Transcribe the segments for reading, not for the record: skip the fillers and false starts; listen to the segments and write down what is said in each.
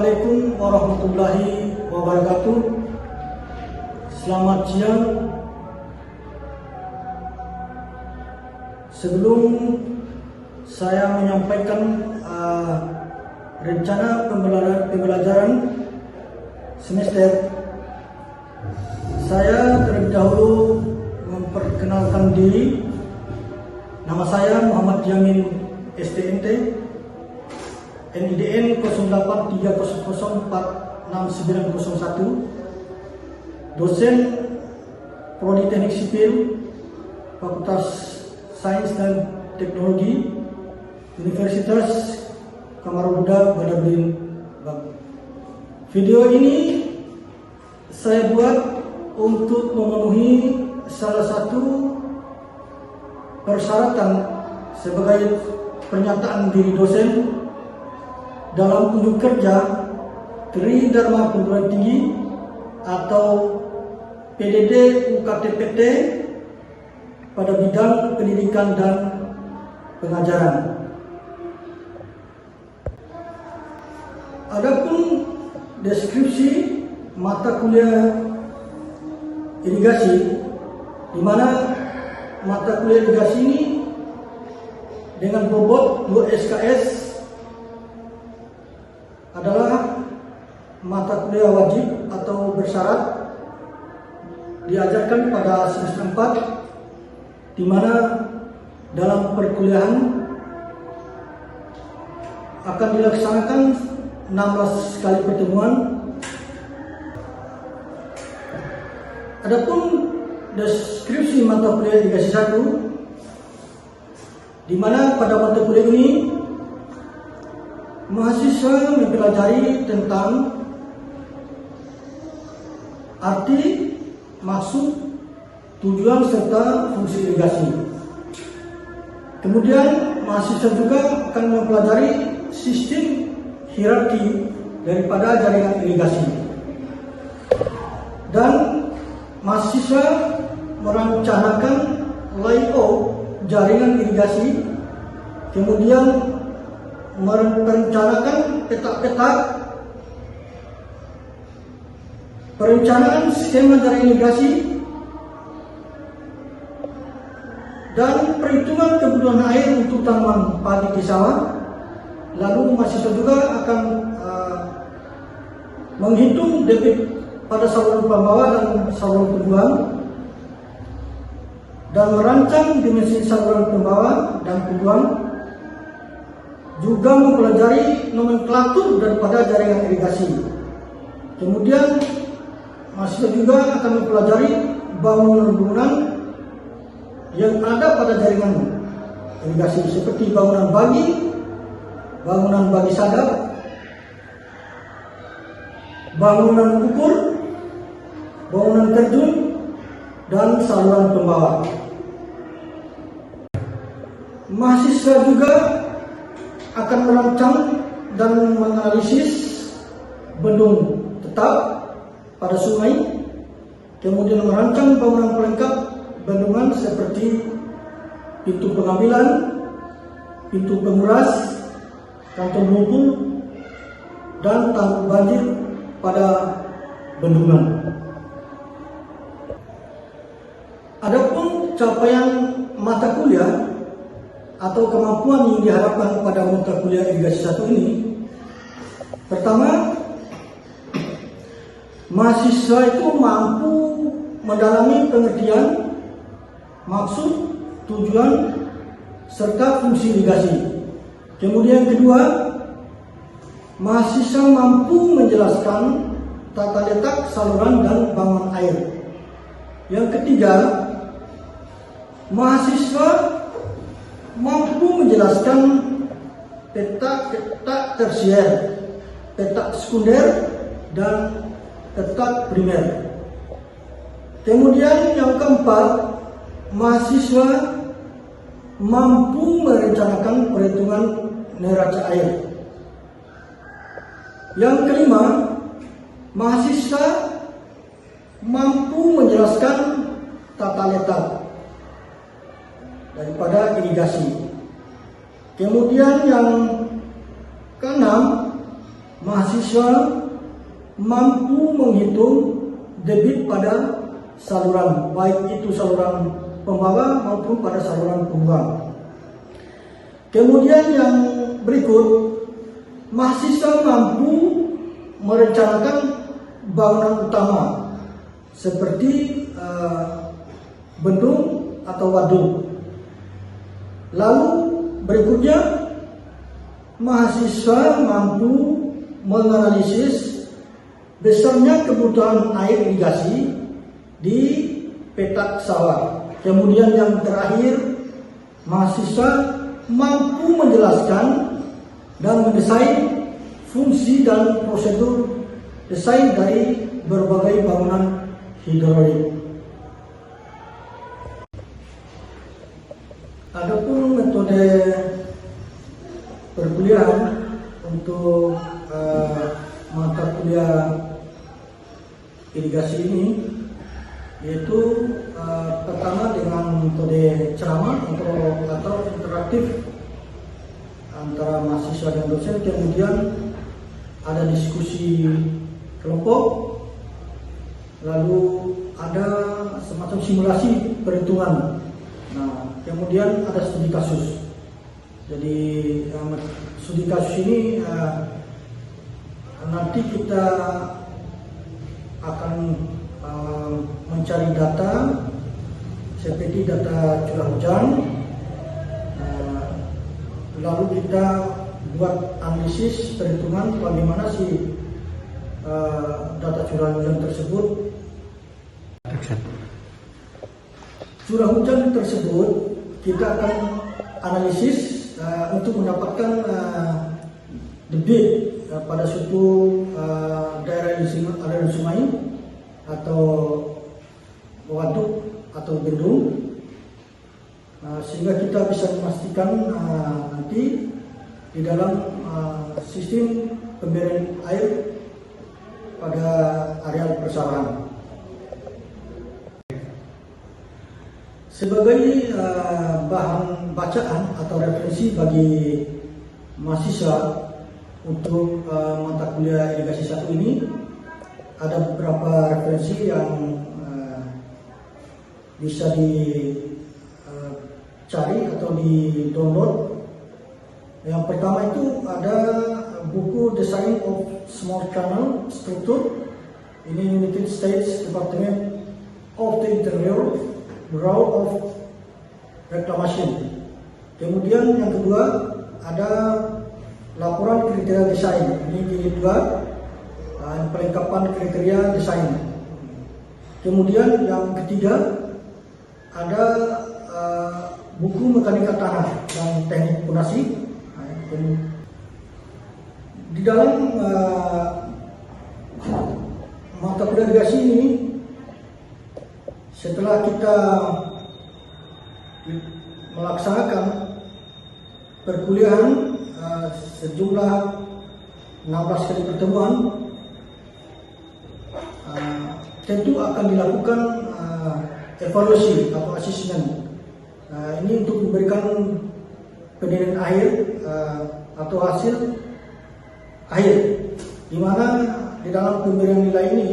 Assalamualaikum warahmatullahi wabarakatuh. Selamat siang. Sebelum saya menyampaikan rencana pembelajaran semester, saya terlebih dahulu memperkenalkan diri. Nama saya Muhammad Jamin STNT, NIDN 0830046901, dosen Prodi Teknik Sipil, Fakultas Sains dan Teknologi, Universitas Kamaruda Badabin. Video ini saya buat untuk memenuhi salah satu persyaratan sebagai pernyataan diri dosen dalam unjuk kerja Tridharma Perguruan Tinggi atau PDD UKTPT pada bidang pendidikan dan pengajaran. Adapun deskripsi mata kuliah irigasi, di mana mata kuliah irigasi ini dengan bobot 2 SKS adalah mata kuliah wajib atau bersyarat diajarkan pada semester 4, di mana dalam perkuliahan akan dilaksanakan 16 kali pertemuan. Adapun deskripsi mata kuliah irigasi 1, di mana pada mata kuliah ini mahasiswa mempelajari tentang arti, maksud, tujuan serta fungsi irigasi. Kemudian mahasiswa juga akan mempelajari sistem hierarki daripada jaringan irigasi. Dan mahasiswa merencanakan layout jaringan irigasi, kemudian merencanakan peta-peta perencanaan skema jaringan irigasi dan perhitungan kebutuhan air untuk tanaman padi di sawah. Lalu mahasiswa juga akan menghitung debit pada saluran pembawa dan saluran pembuang, dan merancang dimensi saluran pembawa dan pembuang, juga mempelajari nomenklatur daripada jaringan irigasi. Kemudian mahasiswa juga akan mempelajari bangunan-bangunan yang ada pada jaringan irigasi, seperti bangunan bagi sadap, bangunan ukur, bangunan terjun, dan saluran pembawa. Mahasiswa juga akan merancang dan menganalisis bendung tetap pada sungai, kemudian merancang bangunan pelengkap bendungan seperti pintu pengambilan, pintu penguras, kantong lumpur, dan tanggul banjir pada bendungan. Adapun capaian mata kuliah atau kemampuan yang diharapkan pada mata kuliah irigasi 1 ini, pertama, mahasiswa itu mampu mendalami pengertian, maksud, tujuan, serta fungsi irigasi. Kemudian kedua, mahasiswa mampu menjelaskan tata letak saluran dan bangunan air. Yang ketiga, mahasiswa mampu menjelaskan peta tersier, peta sekunder, dan peta primer. Kemudian yang keempat, mahasiswa mampu merencanakan perhitungan neraca air. Yang kelima, mahasiswa mampu menjelaskan tata letak daripada irigasi. Kemudian yang keenam, mahasiswa mampu menghitung debit pada saluran, baik itu saluran pembawa maupun pada saluran pembuang. Kemudian yang berikut, mahasiswa mampu merencanakan bangunan utama seperti bendung atau waduk. Lalu berikutnya, mahasiswa mampu menganalisis besarnya kebutuhan air irigasi di petak sawah. Kemudian yang terakhir, mahasiswa mampu menjelaskan dan mendesain fungsi dan prosedur desain dari berbagai bangunan hidrolik. Adapun metode perkuliahan untuk mata kuliah irigasi ini, yaitu pertama dengan metode ceramah atau interaktif antara mahasiswa dan dosen, kemudian ada diskusi kelompok, lalu ada semacam simulasi perhitungan. Nah, kemudian ada studi kasus. Jadi studi kasus ini nanti kita akan mencari data seperti data curah hujan, lalu kita buat analisis perhitungan bagaimana sih data curah hujan tersebut. Curah hujan tersebut kita akan analisis untuk mendapatkan debit pada suatu daerah aliran sungai atau waduk atau bendung, sehingga kita bisa memastikan nanti di dalam sistem pemberian air pada areal persawahan. Sebagai bahan bacaan atau referensi bagi mahasiswa untuk mata kuliah irigasi 1 ini, ada beberapa referensi yang bisa dicari atau di-download. Yang pertama itu ada buku Design of Small Channel Structure, ini United States Department of the Interior, Bureau of Reclamation. Kemudian yang kedua ada laporan kriteria desain, ini jilid 2, pelengkapan kriteria desain. Kemudian yang ketiga ada buku mekanika tanah dan teknik pondasi. Di dalam mata kuliah irigasi ini, setelah kita melaksanakan perkuliahan sejumlah 16 kali pertemuan, tentu akan dilakukan evaluasi atau asesmen. Ini untuk memberikan penilaian akhir atau hasil akhir, di mana di dalam pemberian nilai ini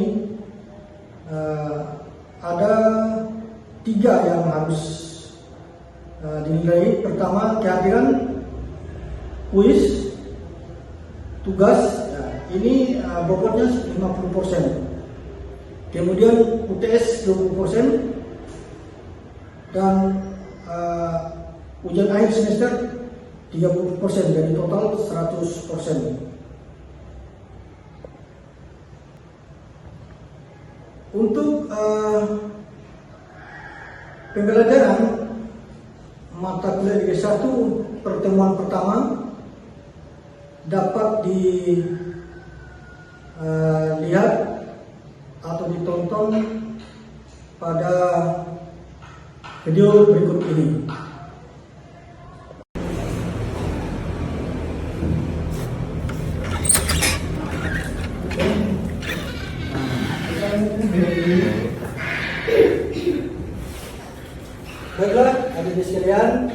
ada 3 yang harus dinilai. Pertama, kehadiran kuis, tugas, ini bobotnya 50%. Kemudian UTS 20% dan ujian akhir semester 30%, dari total 100%. Untuk pembelajaran mata kuliah irigasi 1 pertemuan pertama dapat dilihat atau ditonton pada video berikut ini. Baiklah, hadirin sekalian,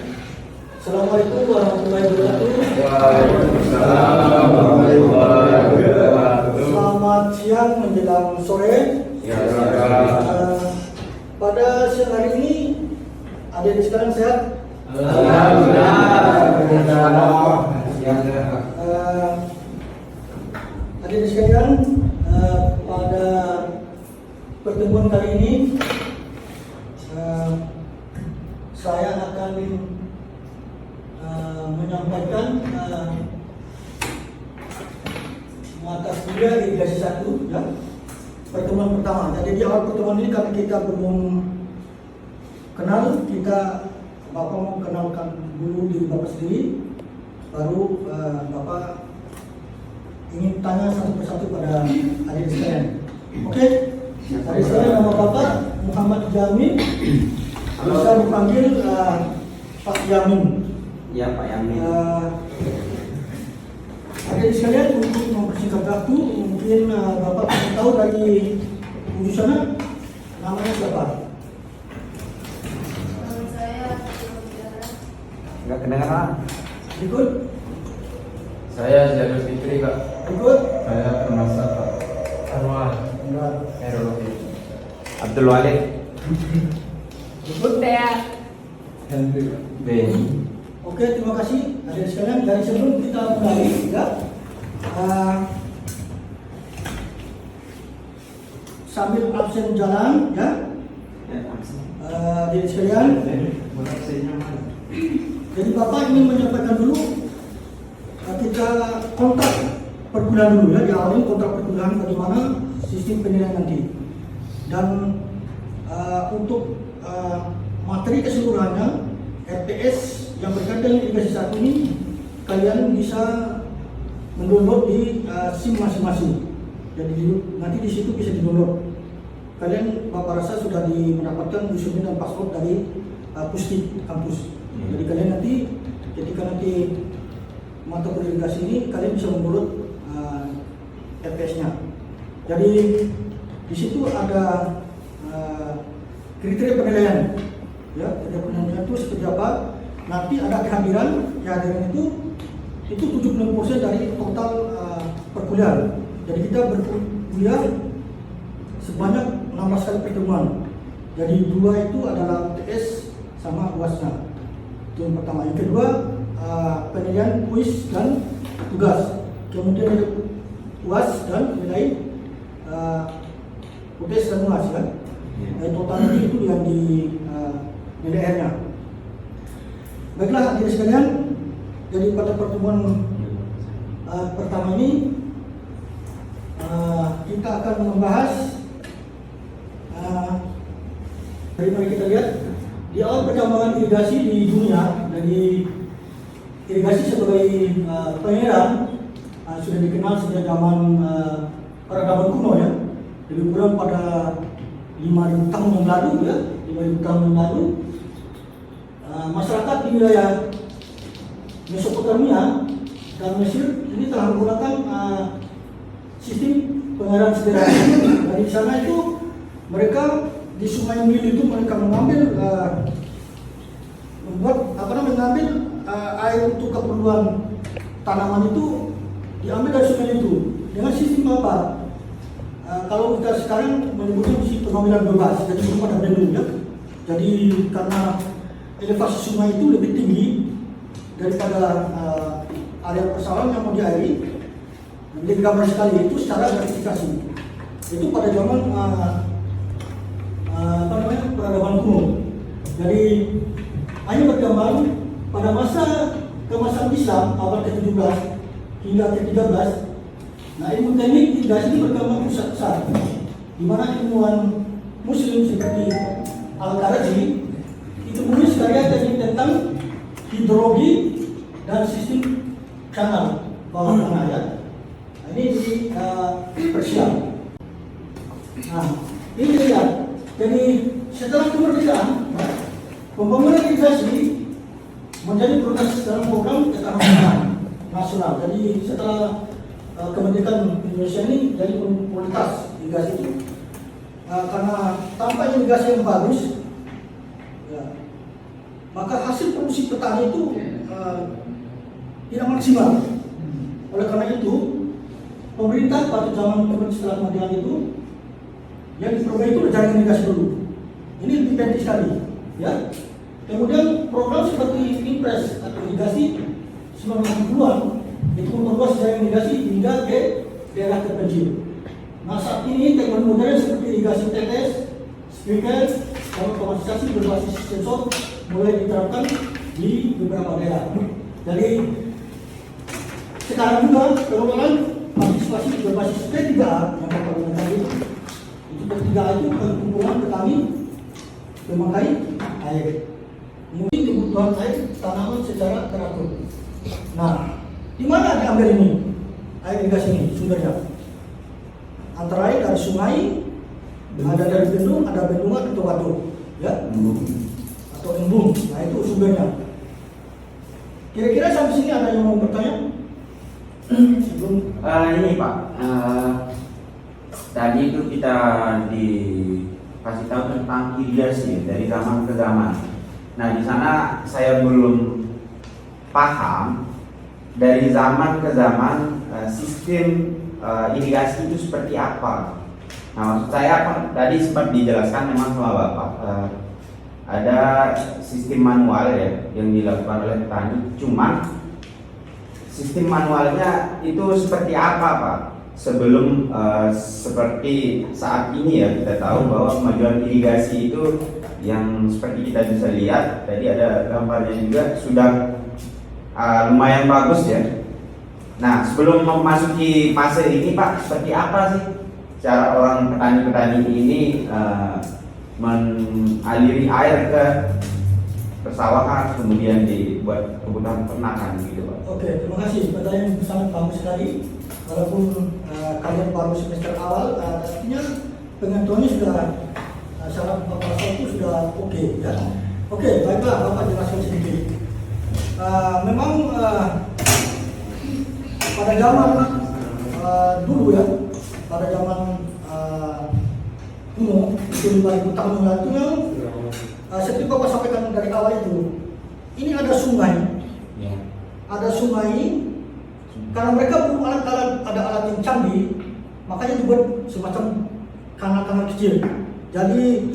Assalamualaikum warahmatullahi wabarakatuh. Waalaikumsalam warahmatullahi wabarakatuh. Selamat siang menjelang sore. Ya, pada siang hari ini adik-adik sekalian sehat? Adik-adik sekalian, pada pertemuan kali ini saya akan menyampaikan mata kuliah irigasi 1 ya. Pertemuan pertama. Jadi di awal pertemuan ini kami kita belum kenal, Bapak mau kenalkan dulu diri Bapak sendiri, baru Bapak ingin tanya satu persatu pada adik sekalian. Oke? Tadi saya nama Bapak Muhammad Jamin, bisa dipanggil Pak Yamin. Ya Pak Yamin. Adik sekalian, untuk mempersingkat waktu, mungkin Bapak ingin tahu dari ujung sana namanya siapa? Enggak kedengaran. Berikut, Saya Jadul Fitri, Pak. berikut. Saya Permasa, Pak. Anwar. Enggak. Herologi. Abdul Walid. Berikut. Hendrik. Beni. Oke, terima kasih adik sekalian. Dari sebelum kita mulai, ya, sambil absen jalan, ya, adik sekalian. Jadi Bapak ingin menyampaikan dulu kita kontrak perkuliahan dulu ya, diawali kontrak perkuliahan bagaimana sistem penilaian nanti. Dan untuk materi keseluruhannya RPS yang berkaitan dengan irigasi 1 ini kalian bisa mendownload di SIM masing-masing. Jadi nanti di situ bisa di-download. Kalian Bapak rasa sudah mendapatkan username dan password dari Pusdik kampus. Jadi kalian nanti ketika nanti mata kuliah irigasi ini kalian bisa mendownload RPS-nya. Jadi di situ ada kriteria penilaian. Ya, kriteria penilaian itu seperti apa? Nanti ada kehadiran, kehadiran itu 70% dari total perkuliahan. Jadi kita berkuliah sebanyak 16 kali pertemuan. Jadi 2 itu adalah UTS sama UASnya. Itu yang pertama. Yang kedua penilaian kuis dan tugas. Kemudian ada UAS dan nilai UTS dan UAS kan. Dan totalnya itu yang di nilai R-nya. Baiklah hadirin sekalian, jadi pada pertemuan pertama ini kita akan membahas dari mari kita lihat di awal perkembangan irigasi di dunia. Dari irigasi sebagai pengairan sudah dikenal sejak zaman peradaban kuno ya, lebih kurang pada 5.000 tahun yang lalu ya, 5.000 tahun yang lalu. Masyarakat di wilayah Mesopotamia dan Mesir ini telah menggunakan sistem pengairan sederhana. Dari sana itu mereka di Sungai Nil itu mereka mengambil mengambil air untuk keperluan tanaman itu diambil dari sungai itu dengan sistem apa? Kalau kita sekarang menyebutnya sistem pengambilan bebas, jadi belum ada bendung ya. Jadi karena elevasi sungai itu lebih tinggi daripada area persawahan yang mau diairi. Jadi gambar sekali itu secara gratifikasi. Itu pada zaman peradaban kuno. Jadi hanya berkembang pada masa kemasan Islam abad ke-17 hingga ke-13. Nah, ilmu teknik irigasi ini berkembang besar, di mana ilmuwan Muslim seperti Al-Karaji itu menulis karya teknik tentang hidrologi dan sistem kanal bawah tanah ya. Nah, ini di Persia. Nah, ini lihat. Jadi setelah kemerdekaan, pembangunan irigasi menjadi prioritas dalam program ketahanan nasional. Jadi setelah kemerdekaan Indonesia ini jadi prioritas irigasi itu karena tanpa irigasi yang bagus, ya, maka hasil produksi petani itu tidak maksimal. Oleh karena itu, pemerintah pada zaman setelah kemerdekaan itu yang diperbaiki itu jaringan irigasi dulu. Ini lebih penting sekali, ya. Kemudian program seperti Impres atau irigasi 1990-an itu memperluas jaringan irigasi hingga ke daerah terpencil. Nah, saat ini teknologi modern seperti irigasi tetes, sprinkler, dan otomatisasi berbasis sensor mulai diterapkan di beberapa daerah. Jadi sekarang juga pengelolaan partisipasi berbasis P3A yang Bapak bilang tadi, itu P3A itu perkumpulan petani pemakai air. Mungkin kebutuhan air tanaman secara teratur. Nah, di mana diambil ini air irigasi ini sumbernya? Antara lain dari sungai, ada dari bendung, ada bendungan atau waduk, ya, atau embung. Nah itu sumbernya. Kira-kira sampai sini ada yang mau bertanya? Sebelum Ini Pak, tadi itu kita dikasih tahu tentang irigasi dari zaman ke zaman. Nah di sana saya belum paham dari zaman ke zaman sistem irigasi itu seperti apa. Nah maksud saya tadi sempat dijelaskan memang sama Bapak, ada sistem manual ya yang dilakukan oleh petani. Cuman sistem manualnya itu seperti apa Pak? Sebelum seperti saat ini ya kita tahu bahwa kemajuan irigasi itu yang seperti kita bisa lihat tadi ada gambarnya juga sudah lumayan bagus ya. Nah sebelum memasuki fase ini Pak, seperti apa sih cara orang petani-petani ini mengaliri air ke persawahan kemudian dibuat kebutuhan peternakan gitu Pak? Oke, terima kasih. Pertanyaan yang sangat bagus sekali. Walaupun kalian baru semester awal, artinya pengetahuannya sudah syarat Bapak itu sudah oke, ya. Oke, baiklah Bapak jelaskan sedikit. Memang pada zaman dulu ya, pada zaman kuno itu 5.000 tahun yang lalu, seperti Bapak sampaikan dari awal itu, ini ada sungai, ada sungai. Karena mereka belum ada alat yang canggih, makanya dibuat semacam kanal-kanal kecil. Jadi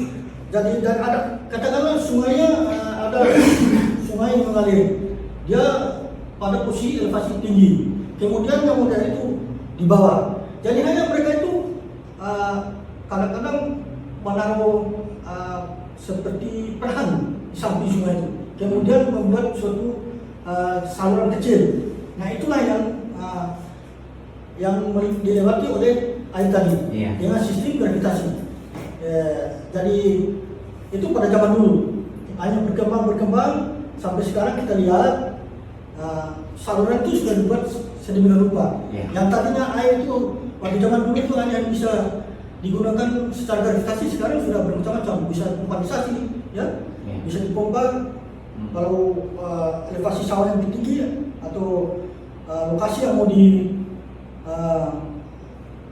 dan ada katakanlah sungainya ada sungai yang mengalir, dia pada posisi elevasi tinggi. Kemudian yang modern itu di bawah. Jadi hanya mereka itu kadang-kadang menaruh seperti perahu di samping sungai itu. Kemudian membuat suatu saluran kecil. Nah itulah yang dilewati oleh air tadi dengan sistem gravitasi. Jadi itu pada zaman dulu. Hanya berkembang sampai sekarang kita lihat saluran itu sudah dibuat sedemikian rupa. Yang tadinya air itu pada zaman dulu itu hanya bisa digunakan secara gravitasi, sekarang sudah bermacam-macam, bisa pompanisasi, ya, bisa dipompa. Kalau elevasi sawah yang tinggi atau lokasi yang mau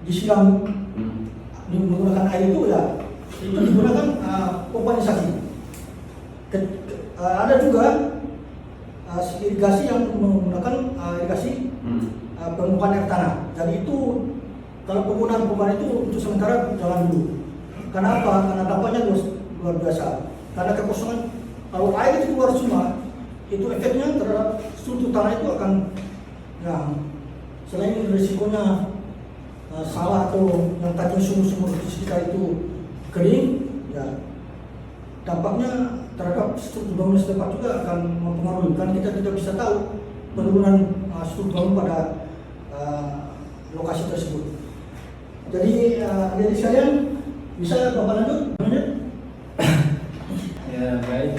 disiram menggunakan air itu ya, itu digunakan pompanisasi. Ada juga irigasi yang menggunakan irigasi permukaan air tanah. Jadi itu kalau penggunaan pompa itu untuk sementara jalan dulu. Kenapa? Karena dampaknya luar biasa. Karena kekosongan, kalau air itu keluar semua, itu efeknya terhadap struktur tanah itu akan, ya, selain risikonya salah atau yang tadi sumur-sumur di sekitar itu kering, ya, dampaknya terhadap struktur bangunan setempat juga akan mempengaruhi. Kan kita tidak bisa tahu penurunan struktur bangunan pada lokasi tersebut. Jadi adik sekalian, bisa Bapak lanjut? Ya baik.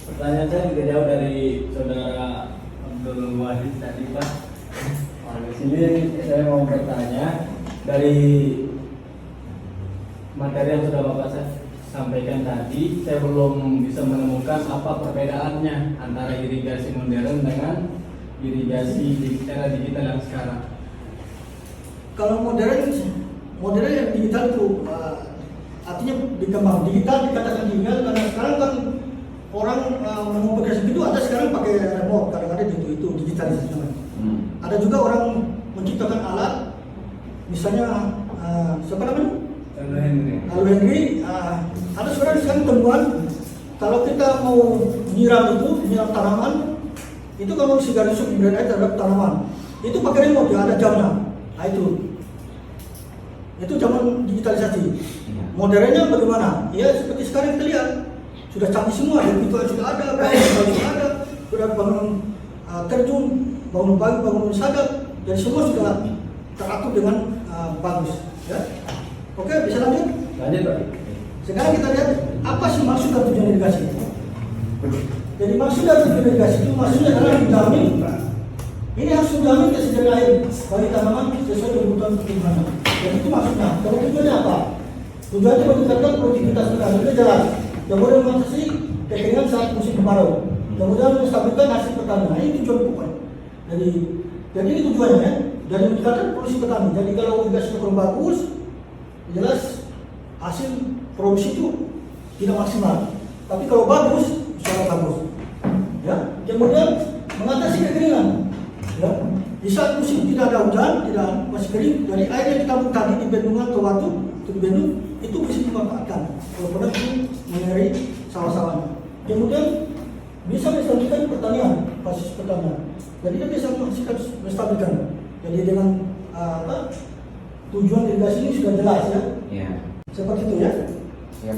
Pertanyaan saya juga jauh dari saudara Abdul Wahid tadi Pak. Di sini saya mau bertanya dari materi yang sudah Bapak sampaikan tadi, saya belum bisa menemukan apa perbedaannya antara irigasi modern dengan irigasi di era digital yang sekarang. Kalau modern yang digital itu artinya dikembang. Digital dikatakan digital karena sekarang kan orang mengoperasikan itu ada sekarang pakai remote, kadang-kadang itu digitalisasi namanya. Ada juga orang menciptakan alat, misalnya siapa namanya? Lalu Henry, ada sekarang temuan kalau kita mau nyiram tanaman, itu kalau si garis kemudian air terhadap tanaman, itu pakai remote ya, ada jamnya. Nah, itu zaman digitalisasi. Modernnya bagaimana? Ya seperti sekarang kita lihat sudah canggih semua, dan itu sudah ada, sudah bangun terjun, bangun pagi, bangun sadap, jadi semua sudah teratur dengan bagus. Ya. Oke, bisa lanjut? Lanjut Pak. Sekarang kita lihat apa sih maksud dan tujuan irigasi. Jadi maksud dan tujuan irigasi itu maksudnya adalah menjamin. Ini harus menjamin kesediaan air bagi tanaman sesuai kebutuhan pertumbuhan. Jadi itu maksudnya. Kalau tujuannya apa? Tujuannya meningkatkan produktivitas petani itu jelas. Kemudian mengatasi kekeringan saat musim kemarau. Kemudian menstabilkan hasil pertanian. Nah, ini tujuan pokoknya. Jadi ini tujuannya ya. Jadi meningkatkan produksi petani. Jadi kalau irigasi kurang bagus, jelas hasil produksi itu tidak maksimal. Tapi kalau bagus, sangat bagus. Ya. Kemudian mengatasi kekeringan. Ya. Di saat musim tidak ada hujan, tidak masih kering, dari air yang ditampung tadi di bendungan atau waduk, di bendung itu bisa dimanfaatkan. Kalau pernah itu mengairi sawah-sawahnya. Kemudian bisa menstabilkan pertanian, basis pertanian. Jadi dia bisa menstabilkan. Jadi dengan tujuan irigasi ini sudah jelas ya. Iya. Seperti itu ya. Siap.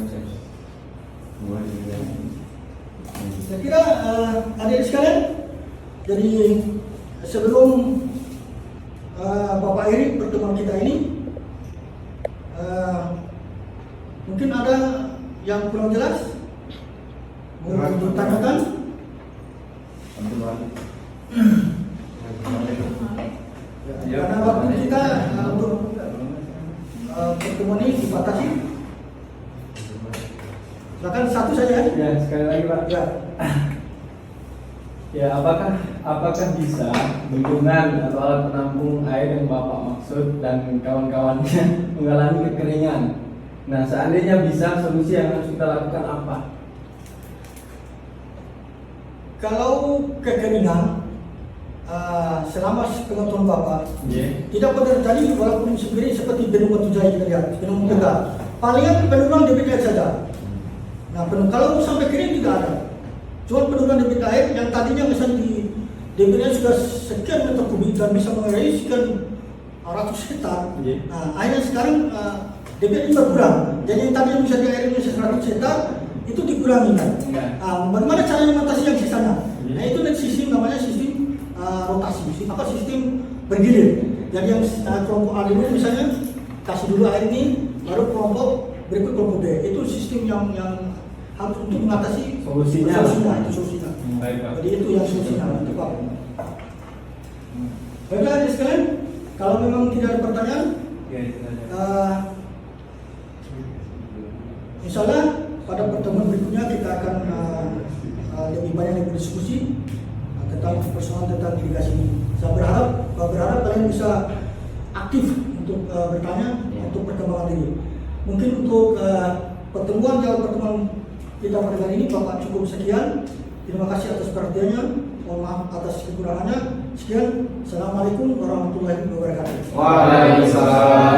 Saya kira adik sekalian, jadi sebelum Bapak Erik pertemuan kita ini, mungkin ada yang kurang jelas, mau ditanyakan? Karena waktu kita untuk pertemuan ini dibatasi. Silakan satu saja. Ya, sekali lagi Pak. Ya. Ya, apakah bisa bendungan atau alat penampung air yang Bapak maksud dan kawan-kawannya mengalami kekeringan? Nah, seandainya bisa, solusi yang harus kita lakukan apa? Kalau kekeringan, selama pengetahuan Bapak, tidak pernah terjadi walaupun seperti bendungan Tujai kita lihat, bendungan Tegak. Palingan penurunan debit air saja. Nah, kalau sampai kering tidak ada. Cuma penurunan debit air yang tadinya misalnya di debit air sudah sekian meter kubik dan bisa mengairi sekian ratus hektar. Nah, akhirnya sekarang debit itu berkurang. Jadi yang tadinya bisa diairi 100 hektar itu dikurangi kan. Nah, bagaimana caranya mengatasi yang sisanya? Nah, itu sistem namanya sistem rotasi, sistem bergilir. Jadi yang kelompok A dulu misalnya kasih dulu air ini, baru kelompok berikut kelompok B. Itu sistem yang harus untuk mengatasi solusinya. Itu solusinya. Baik, Pak. Jadi itu yang solusinya itu Pak. Baiklah adik sekalian, kalau memang tidak ada pertanyaan, insyaallah pada pertemuan berikutnya kita akan lebih banyak berdiskusi tentang persoalan tentang irigasi ini. Saya berharap kalian bisa aktif untuk bertanya untuk perkembangan ini. Mungkin untuk pertemuan kita pada kali ini Bapak cukup sekian. Terima kasih atas perhatiannya. Mohon maaf atas kekurangannya. Sekian. Assalamualaikum warahmatullahi wabarakatuh. Waalaikumsalam.